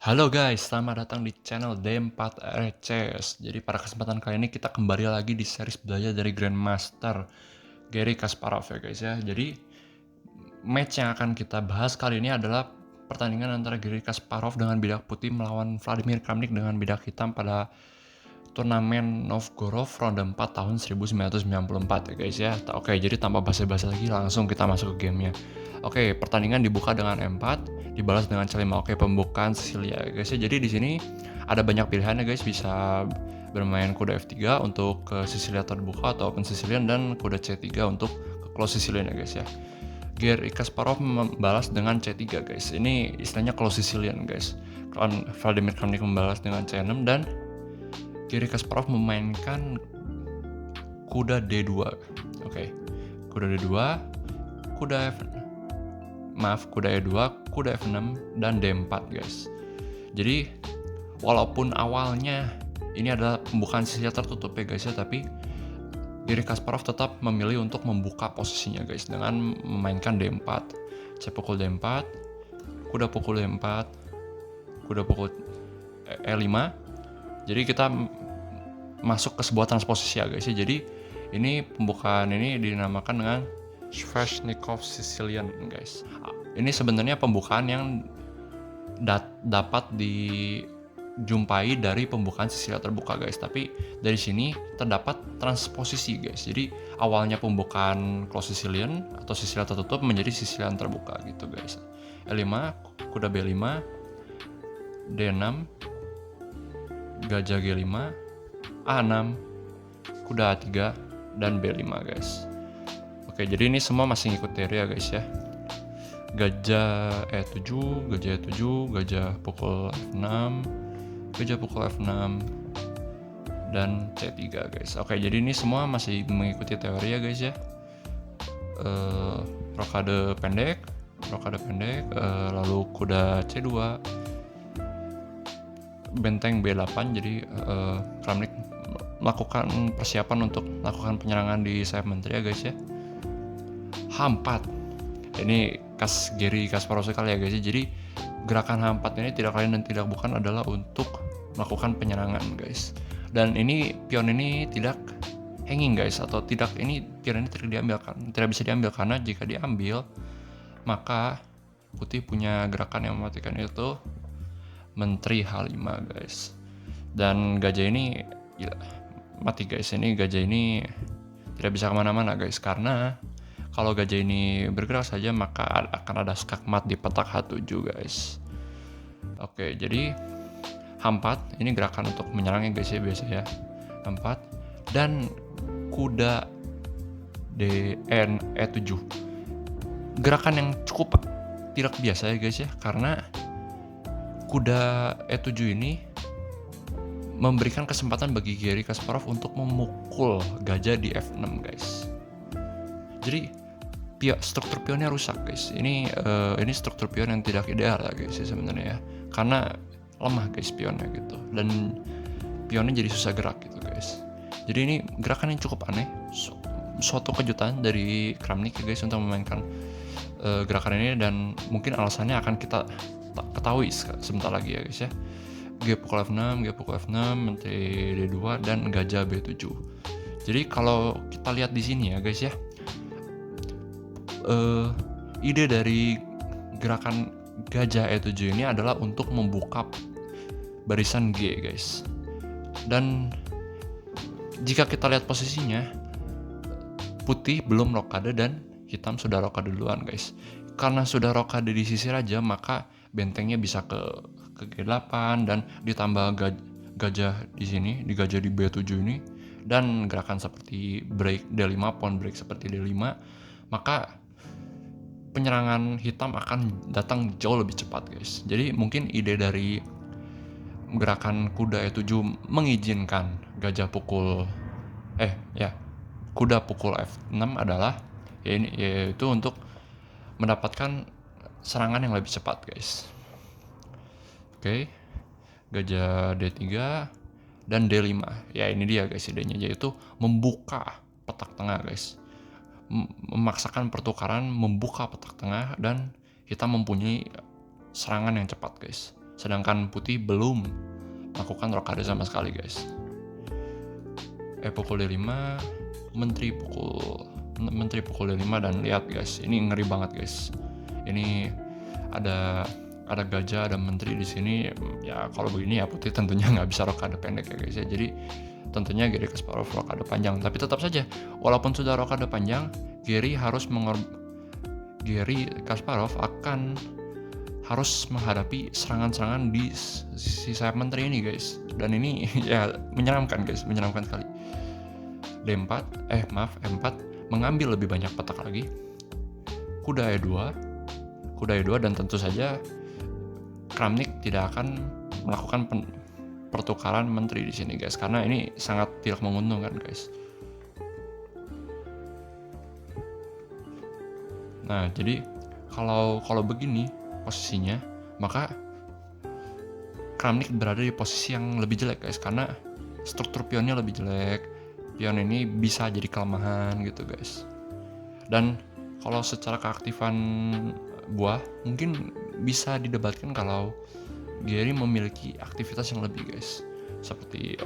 Halo guys, selamat datang di channel D4RCS. Jadi pada kesempatan kali ini kita kembali lagi di series belajar dari Grandmaster Garry Kasparov ya guys ya. Jadi match yang akan kita bahas kali ini adalah pertandingan antara Garry Kasparov dengan bidak putih melawan Vladimir Kramnik dengan bidak hitam pada turnamen Novgorod ronde 4 tahun 1994 ya guys ya. Oke, jadi tanpa basa-basi lagi langsung kita masuk ke gamenya. Oke, pertandingan dibuka dengan M4, dibalas dengan C5. Oke, pembukaan Sicilia ya guys ya. Jadi di sini ada banyak pilihan ya guys, bisa bermain kuda F3 untuk ke Sicilia terbuka atau open Sicilian dan kuda C3 untuk ke close Sicilian ya guys ya. Garry Kasparov membalas dengan C3 guys. Ini istilahnya close Sicilian guys. Vladimir Kramnik membalas dengan C6 dan Garry Kasparov memainkan kuda D2. Oke. Kuda D2, kuda E2, kuda F6 dan D4 guys. Jadi walaupun awalnya ini adalah pembukaan Sicilia tertutup ya guys ya, tapi Garry Kasparov tetap memilih untuk membuka posisinya guys dengan memainkan D4, C pukul D4, kuda pukul D4, kuda pukul E5. Jadi kita masuk ke sebuah transposisi ya guys ya. Jadi ini pembukaan ini dinamakan dengan Sveshnikov Sicilian guys. Ini sebenarnya pembukaan yang dapat dijumpai dari pembukaan Sicilia terbuka guys, tapi dari sini terdapat transposisi guys. Jadi awalnya pembukaan close Sicilian atau Sicilia tertutup menjadi Sicilian terbuka gitu guys. E5, kuda B5, D6, gajah G5, A6, kuda A3, dan B5 guys. Oke, jadi ini semua masih ngikut teori ya guys ya. Gajah E7, gajah E7, gajah pukul F6, gajah pukul F6, dan C3 guys. Oke, jadi ini semua masih mengikuti teori ya guys ya. Rokade pendek, lalu kuda C2, benteng B8. Jadi Kramnik melakukan persiapan untuk melakukan penyerangan di sayap menteri ya guys ya. H4, ini khas Garry Kasparov sekali ya guys ya. Jadi gerakan H4 ini tidak lain dan tidak bukan adalah untuk melakukan penyerangan guys. Dan ini pion ini tidak hanging guys, atau tidak, ini pion ini tidak bisa diambil karena jika diambil maka putih punya gerakan yang mematikan, itu menteri H5 guys. Dan gajah ini mati guys. Ini gajah ini tidak bisa kemana-mana guys, karena kalau gajah ini bergerak saja maka akan ada skakmat di petak H7 guys. Oke, jadi H4 ini gerakan untuk menyerangnya guys ya, biasa ya. H4 dan kuda E7, gerakan yang cukup tidak biasa ya guys ya, karena kuda E7 ini memberikan kesempatan bagi Garry Kasparov untuk memukul gajah di F6 guys. Jadi struktur pionnya rusak guys. Ini struktur pion yang tidak ideal ya guys ya sebenarnya ya, karena lemah guys pionnya gitu, dan pionnya jadi susah gerak gitu guys. Jadi ini gerakan yang cukup aneh, suatu kejutan dari Kramnik ya guys untuk memainkan gerakan ini, dan mungkin alasannya akan kita ketahui sebentar lagi ya guys ya. G pukul F6, menteri D2, dan gajah B7. Jadi kalau kita lihat di sini ya guys ya, ide dari gerakan gajah E7 ini adalah untuk membuka barisan G guys. Dan jika kita lihat posisinya, putih belum rokade dan hitam sudah rokade duluan guys. Karena sudah rokade di sisi raja, maka bentengnya bisa ke G8 dan ditambah gajah di sini, di gajah di B7 ini, dan gerakan seperti break D5, pawn break seperti D5, maka penyerangan hitam akan datang jauh lebih cepat guys. Jadi mungkin ide dari gerakan kuda E7 mengizinkan kuda pukul F6 adalah yaitu untuk mendapatkan serangan yang lebih cepat guys. Oke, gajah D3 dan D5. Ya ini dia guys idenya, yaitu membuka petak tengah guys. Memaksakan pertukaran, membuka petak tengah, dan kita mempunyai serangan yang cepat guys. sedangkan putih belum melakukan rokade sama sekali guys. Pukul D5, menteri pukul D5, dan lihat guys, ini ngeri banget guys. Ini ada gajah, ada menteri di sini. Ya kalau begini ya putih tentunya nggak bisa rokade pendek ya guys ya. Jadi tentunya Garry Kasparov rokade panjang. Tapi tetap saja, walaupun sudah rokade panjang, Garry Kasparov akan harus menghadapi serangan-serangan di si sayap menteri ini guys. Dan ini ya menyeramkan guys, menyeramkan sekali. E4 mengambil lebih banyak petak lagi. Kuda E2, dan tentu saja Kramnik tidak akan melakukan pertukaran menteri di sini guys, karena ini sangat tidak menguntungkan guys. Nah, jadi kalau begini posisinya, maka Kramnik berada di posisi yang lebih jelek guys, karena struktur pionnya lebih jelek. Pion ini bisa jadi kelemahan gitu guys. Dan kalau secara keaktifan buah, mungkin bisa didebatkan kalau Garry memiliki aktivitas yang lebih guys, seperti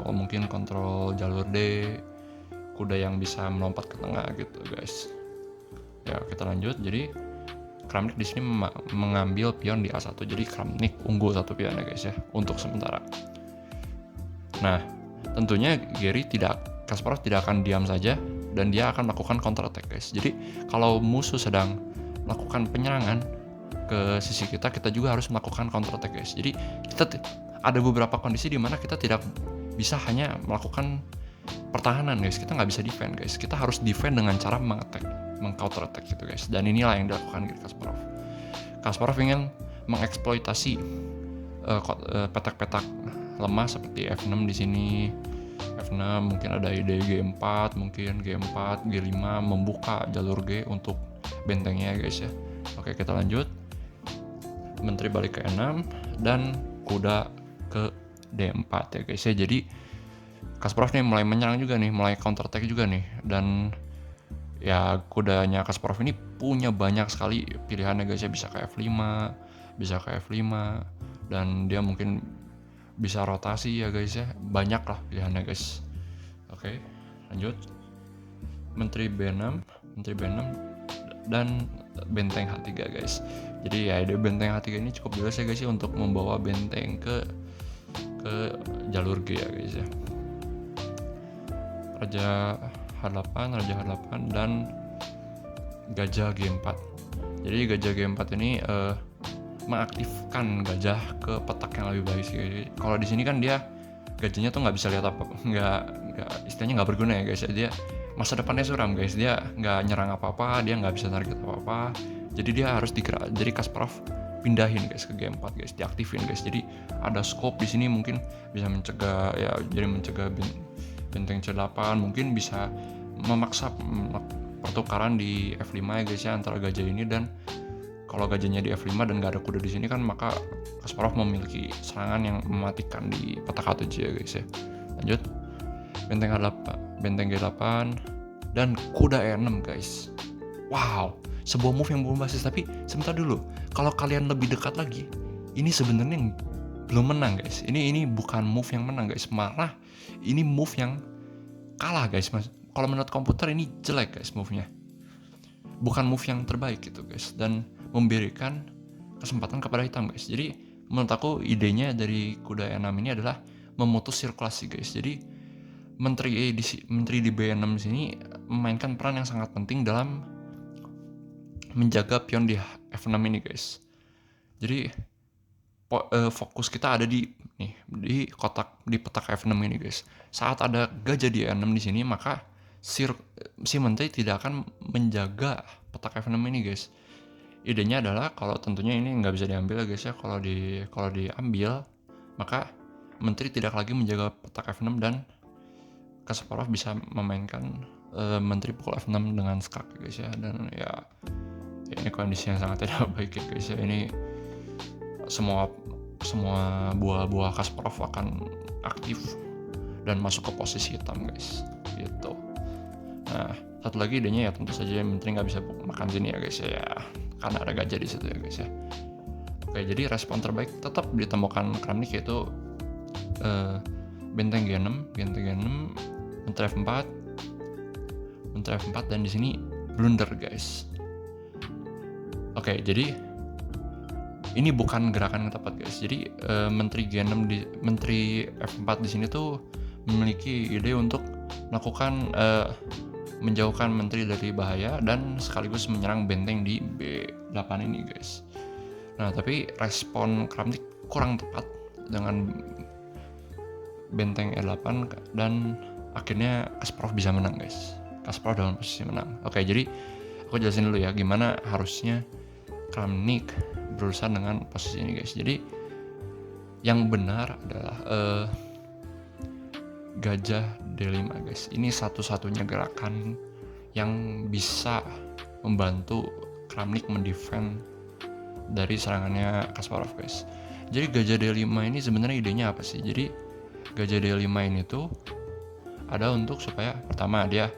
mungkin kontrol jalur D, kuda yang bisa melompat ke tengah gitu guys. Ya kita lanjut. Jadi Kramnik di sini mengambil pion di A1, jadi Kramnik unggul 1 pion ya guys ya untuk sementara. Nah, tentunya Kasparov tidak akan diam saja, dan dia akan melakukan counter attack guys. Jadi kalau musuh sedang melakukan penyerangan ke sisi kita juga harus melakukan counter attack guys. Jadi kita ada beberapa kondisi di mana kita tidak bisa hanya melakukan pertahanan guys, kita nggak bisa defend guys. Kita harus defend dengan cara meng-counter attack gitu guys. Dan inilah yang dilakukan Garry Kasparov. Kasparov ingin mengeksploitasi petak-petak lemah seperti F6 di sini. F6 mungkin ada ide G4, mungkin G4, G5 membuka jalur G untuk bentengnya guys ya. Oke, kita lanjut. Menteri balik ke E6 dan kuda ke D4 ya guys ya. Jadi Kasparov nih mulai menyerang juga nih, mulai counter attack juga nih. Dan ya kudanya Kasparov ini punya banyak sekali pilihannya guys ya, bisa ke F5, bisa ke F5, dan dia mungkin bisa rotasi ya guys ya, banyak lah pilihannya guys. Oke, lanjut. Menteri B6 dan benteng H3 guys. Jadi ya ide benteng H3 ini cukup jelas ya guys ya, untuk membawa benteng ke jalur G ya guys ya. Raja H8 dan gajah G4. Jadi gajah G4 ini mengaktifkan gajah ke petak yang lebih baik sih. Kalau di sini kan dia gajahnya tuh nggak bisa lihat apa, nggak istilahnya nggak berguna ya guys ya. Dia masa depannya suram guys, dia nggak nyerang apa-apa, dia nggak bisa target apa-apa. Jadi dia harus digerak. Jadi Kasparov pindahin guys ke G4 guys, diaktifin guys. Jadi ada scope di sini, mungkin bisa mencegah ya, jadi mencegah benteng C8, mungkin bisa memaksa pertukaran di F5 ya guys ya antara gajah ini. Dan kalau gajahnya di F5 dan gak ada kuda di sini kan, maka Kasparov memiliki serangan yang mematikan di petak H7 ya guys ya. Lanjut. Benteng G8 dan kuda E6 guys. Wow, sebuah move yang bombastis. Tapi sebentar dulu, kalau kalian lebih dekat lagi, ini sebenarnya belum menang guys. Ini bukan move yang menang guys, malah ini move yang kalah guys. Kalau menurut komputer ini jelek guys move-nya, bukan move yang terbaik gitu guys, dan memberikan kesempatan kepada hitam guys. Jadi menurut aku idenya dari kuda E6 ini adalah memutus sirkulasi guys. Jadi menteri di B6 di sini memainkan peran yang sangat penting dalam menjaga pion di F6 ini guys. Jadi fokus kita ada di petak F6 ini guys. Saat ada gajah di E6 di sini, maka si menteri tidak akan menjaga petak F6 ini guys. Idenya adalah, kalau tentunya ini nggak bisa diambil guys ya, kalau diambil maka menteri tidak lagi menjaga petak F6 dan Kasparov bisa memainkan menteri pukul F6 dengan skak guys ya. Dan ya ini kondisi yang sangat tidak baik ya guys ya. Ini semua buah-buah Kasparov akan aktif dan masuk ke posisi hitam guys gitu. Nah, satu lagi idenya ya tentu saja menteri nggak bisa makan sini ya guys ya, karena ada gajah di situ ya guys ya. Oke, jadi respon terbaik tetap ditemukan Kramnik, yaitu benteng G6, menteri F4, dan di sini blunder guys. Oke, jadi ini bukan gerakan yang tepat guys. Jadi menteri F4 di sini tuh memiliki ide untuk melakukan menjauhkan menteri dari bahaya dan sekaligus menyerang benteng di B8 ini guys. Nah, tapi respon Kramnik kurang tepat dengan benteng E8 dan akhirnya Kasparov bisa menang guys. Kasparov dalam posisi menang. Oke, jadi aku jelasin dulu ya gimana harusnya Kramnik berurusan dengan posisi ini guys. Jadi yang benar adalah gajah D5 guys. Ini satu-satunya gerakan yang bisa membantu Kramnik mendefend dari serangannya Kasparov guys. Jadi gajah D5 ini sebenarnya idenya apa sih? Jadi gajah D5 ini tuh ada untuk supaya pertama dia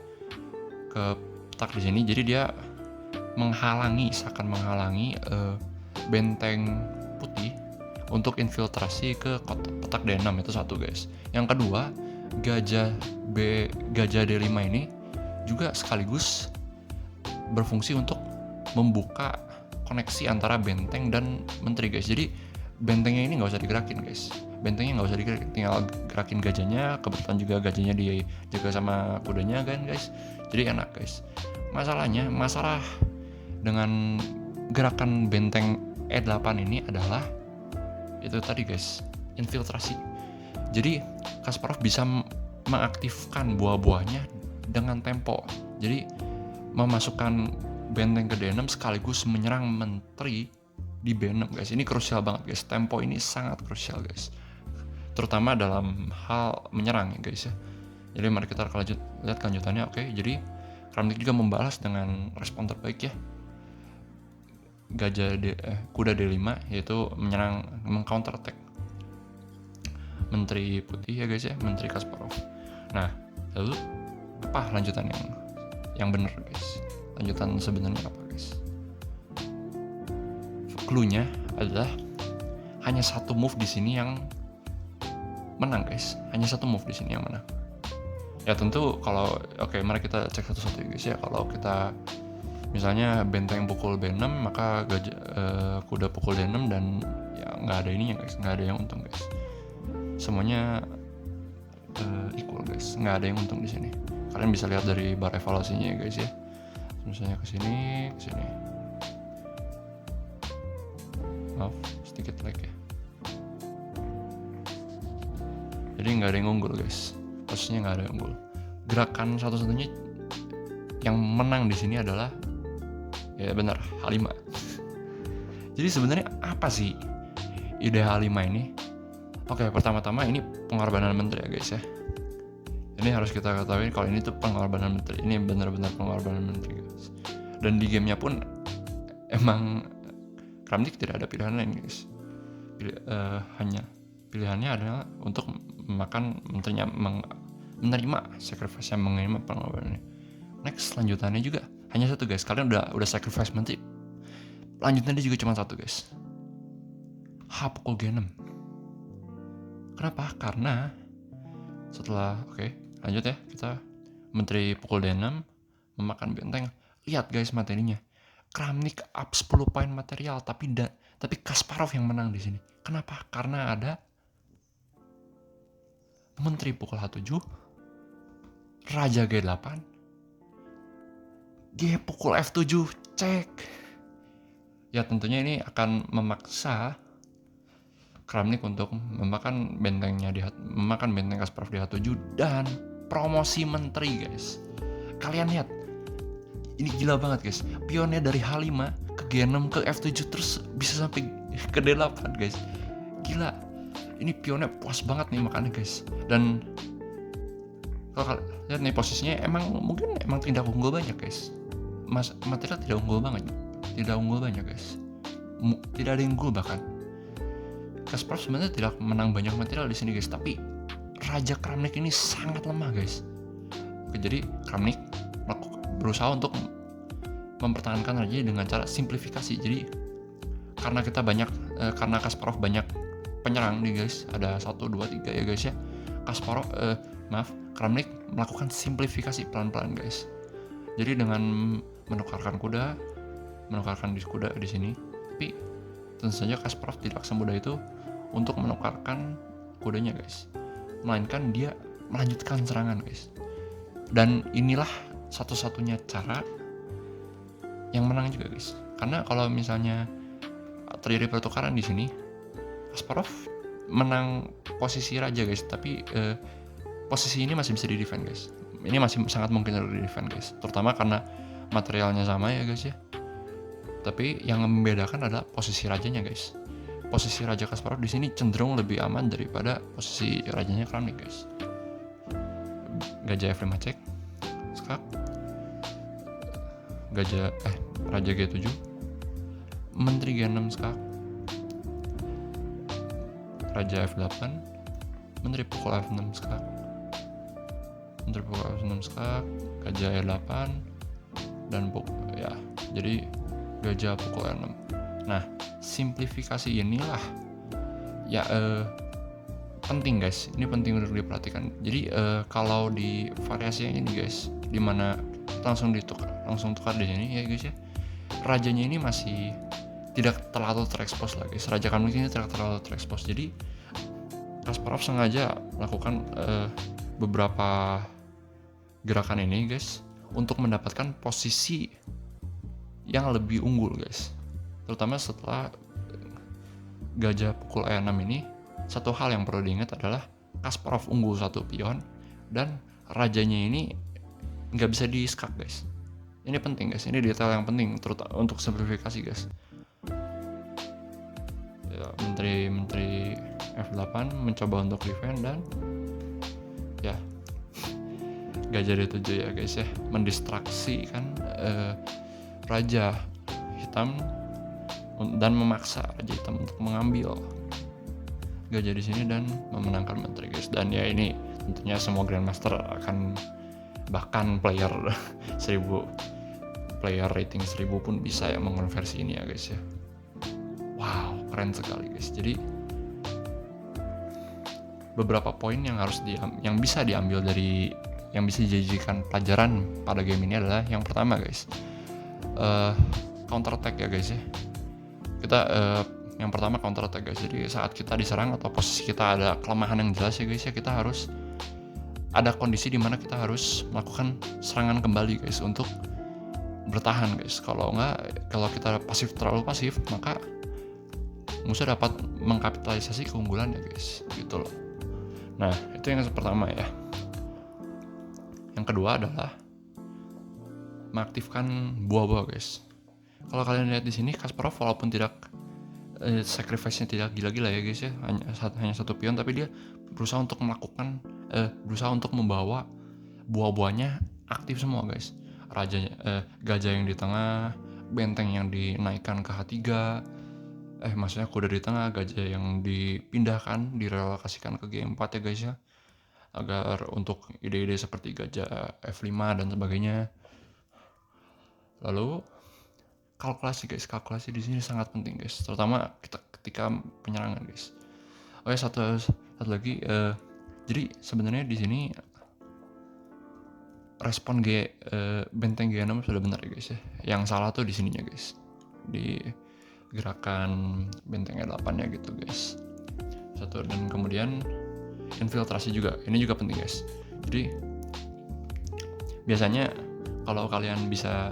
ke petak di sini, jadi dia seakan menghalangi benteng putih untuk infiltrasi ke petak D6, itu satu guys. Yang kedua, gajah D5 ini juga sekaligus berfungsi untuk membuka koneksi antara benteng dan menteri guys. Jadi bentengnya ini nggak usah digerakin guys. Bentengnya nggak usah digerakin, tinggal gerakin gajahnya. Kebetulan juga gajahnya dijaga sama kudanya kan guys. Jadi enak guys. Masalah dengan gerakan benteng E8 ini adalah itu tadi guys, infiltrasi. Jadi Kasparov bisa mengaktifkan buah-buahnya dengan tempo. Jadi memasukkan benteng ke D6 sekaligus menyerang menteri di B6 guys. Ini krusial banget guys. Tempo ini sangat krusial guys, terutama dalam hal menyerang ya guys ya. Jadi mari kita lihat kelanjutannya. Oke, jadi Kramnik juga membalas dengan respon terbaik ya, kuda D5, yaitu menyerang, mengcounter attack menteri putih ya guys ya, menteri Kasparov. Nah, lalu apa lanjutan yang benar guys? Lanjutan sebenarnya apa guys? Cluenya adalah hanya satu move di sini yang menang guys. Hanya satu move di sini yang menang. Ya tentu kalau mari kita cek satu-satu ya guys ya. Kalau kita misalnya benteng pukul B6, maka kuda pukul D6 dan ya nggak ada ininya guys, nggak ada yang untung guys. Semuanya equal guys, nggak ada yang untung di sini. Kalian bisa lihat dari bar evaluasinya ya guys ya. Misalnya ke sini. Maaf, sedikit lag ya. Jadi nggak ada yang unggul guys. Posisinya nggak ada yang unggul. Gerakan satu-satunya yang menang di sini adalah ya benar H5. Jadi sebenarnya apa sih ide H5 ini? Oke, pertama-tama ini pengorbanan menteri ya guys ya. Ini harus kita ketahui kalau ini tuh pengorbanan menteri. Ini benar-benar pengorbanan menteri guys. Dan di gamenya pun emang Kramnik tidak ada pilihan lain guys. Hanya pilihannya adalah untuk memakan menterinya, menerima sacrifice yang menerima pengorbanannya. Next, lanjutannya juga hanya satu guys. Kalian udah sacrifice menteri, lanjutannya juga cuma satu guys. H pukul G6. Kenapa? Karena setelah lanjut ya, kita menteri pukul D6 memakan benteng. Lihat guys materinya, Kramnik up 10 poin material, tapi Kasparov yang menang di sini. Kenapa? Karena ada menteri pukul H7, raja G8, G pukul F7, cek. Ya tentunya ini akan memaksa Kramnik untuk memakan benteng Kasparov di H7 dan promosi menteri guys. Kalian lihat, ini gila banget guys. Pionnya dari H5 ke G6 ke F7 terus bisa sampai ke D8 guys. Gila. Ini pionnya puas banget nih makannya guys. Dan kalau kalian lihat nih posisinya mungkin tidak unggul banyak guys. Material tidak unggul banyak guys. Tidak ada yang unggul bahkan. Kasparov sebenarnya tidak menang banyak material di sini guys, tapi Raja Kramnik ini sangat lemah guys. Jadi Kramnik berusaha untuk mempertahankan rajanya dengan cara simplifikasi. Jadi karena kita banyak karena Kasparov banyak penyerang nih guys, ada 1, 2, 3 ya guys ya. Kramnik melakukan simplifikasi pelan-pelan guys. Jadi dengan menukarkan kuda di sini, tapi tentu saja Kasparov tidak semudah itu untuk menukarkan kudanya guys, melainkan dia melanjutkan serangan guys. Dan inilah satu-satunya cara yang menang juga guys, karena kalau misalnya terjadi pertukaran di sini, Kasparov menang posisi raja guys, tapi posisi ini masih bisa di defend guys. Ini masih sangat mungkin di defend guys, terutama karena materialnya sama ya guys ya. Tapi yang membedakan adalah posisi rajanya guys. Posisi raja Kasparov di sini cenderung lebih aman daripada posisi rajanya Kramnik guys. Gajah F5 cek, skak, raja G7, menteri G6 skak, raja F8, menteri pukul F6 skak, menteri pukul F6 skak, gajah E8, dan ya, jadi gajah pukul E6. Nah, simplifikasi inilah ya penting guys, ini penting untuk diperhatikan. Jadi kalau di variasi yang ini guys, dimana langsung tukar di sini ya guys ya, rajanya ini masih tidak terlalu terekspos lah guys. Raja Kramnik ini tidak terlalu terekspos. Jadi Kasparov sengaja melakukan beberapa gerakan ini guys untuk mendapatkan posisi yang lebih unggul guys, terutama setelah gajah pukul E6 ini. Satu hal yang perlu diingat adalah Kasparov unggul 1 pion dan rajanya ini nggak bisa di skak guys. Ini penting guys, ini detail yang penting terutama untuk simplifikasi guys. Ya, menteri F8 mencoba untuk defend dan ya gajah D7 ya guys ya, mendistraksi kan raja hitam dan memaksa raja hitam untuk mengambil gajah di sini dan memenangkan menteri guys. Dan ya ini tentunya semua Grandmaster akan, bahkan player 1000 player rating 1000 pun bisa ya mengonversi ini ya guys ya. Wow, keren sekali guys. Jadi beberapa poin yang bisa diambil dari, yang bisa dijadikan pelajaran pada game ini adalah yang pertama guys, counter attack ya guys ya. Kita yang pertama counter attack guys. Jadi saat kita diserang atau posisi kita ada kelemahan yang jelas ya guys ya, kita harus ada kondisi di mana kita harus melakukan serangan kembali guys untuk bertahan guys. Kalau kita terlalu pasif, maka musuh dapat mengkapitalisasi keunggulan ya guys, gitu loh. Nah, itu yang pertama ya. Yang kedua adalah mengaktifkan buah-buah guys. Kalau kalian lihat di sini, Kasparov walaupun tidak sacrifice-nya tidak gila-gila ya guys ya, hanya 1 pion, tapi dia berusaha untuk membawa buah-buahnya aktif semua guys. Gajah yang di tengah, benteng yang dinaikkan ke H3, maksudnya kuda di tengah, gajah yang dipindahkan, direlokasikan ke G4 ya guys ya, agar untuk ide-ide seperti gajah F5 dan sebagainya. Lalu kalkulasi di sini sangat penting guys, terutama ketika penyerangan guys. Satu lagi, jadi sebenarnya di sini respon benteng G6 sudah benar ya guys ya. Yang salah tuh di sininya guys, di gerakan benteng E8 ya gitu guys. Dan kemudian infiltrasi juga, ini juga penting guys. Jadi biasanya kalau kalian bisa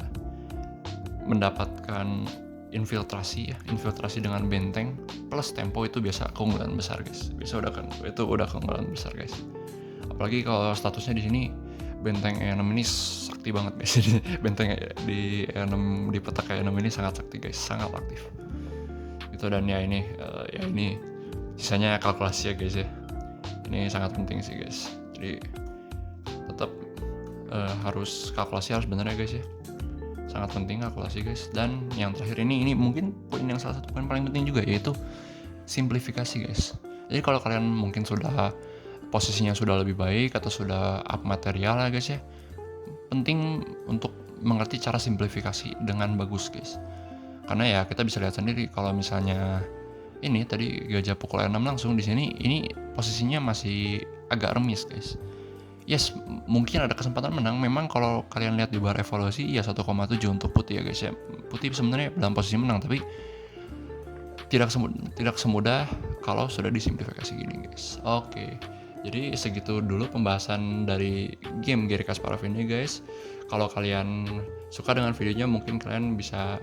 mendapatkan infiltrasi dengan benteng plus tempo, itu biasa keunggulan besar guys. Itu udah keunggulan besar guys. Apalagi kalau statusnya di sini benteng E6 ini sakti banget guys. Benteng di E6, di peta E6 ini sangat sakti guys, sangat aktif. Itu, dan ya ini sisanya kalkulasi ya guys ya. Ini sangat penting sih guys. Jadi tetap harus benar ya guys ya. Sangat penting kalkulasi guys. Dan yang terakhir ini mungkin salah satu poin paling penting juga, yaitu simplifikasi guys. Jadi kalau kalian mungkin sudah posisinya sudah lebih baik atau sudah up material ya guys ya, penting untuk mengerti cara simplifikasi dengan bagus guys. Karena ya kita bisa lihat sendiri kalau misalnya ini tadi Gajah pukul 6 langsung di sini, ini posisinya masih agak remis guys. Yes, mungkin ada kesempatan menang. Memang kalau kalian lihat di bar evaluasi ya 1,7 untuk Putih ya guys ya. Putih sebenarnya dalam posisi menang, tapi tidak semudah kalau sudah disimplifikasi gini guys. Oke, jadi segitu dulu pembahasan dari game Garry Kasparov ini guys. Kalau kalian suka dengan videonya, mungkin kalian bisa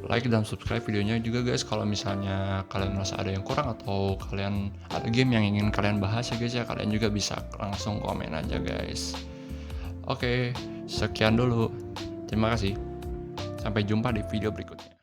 like dan subscribe videonya juga guys. Kalau misalnya kalian merasa ada yang kurang atau kalian ada game yang ingin kalian bahas ya guys ya, kalian juga bisa langsung komen aja guys. Oke, sekian dulu. Terima kasih. Sampai jumpa di video berikutnya.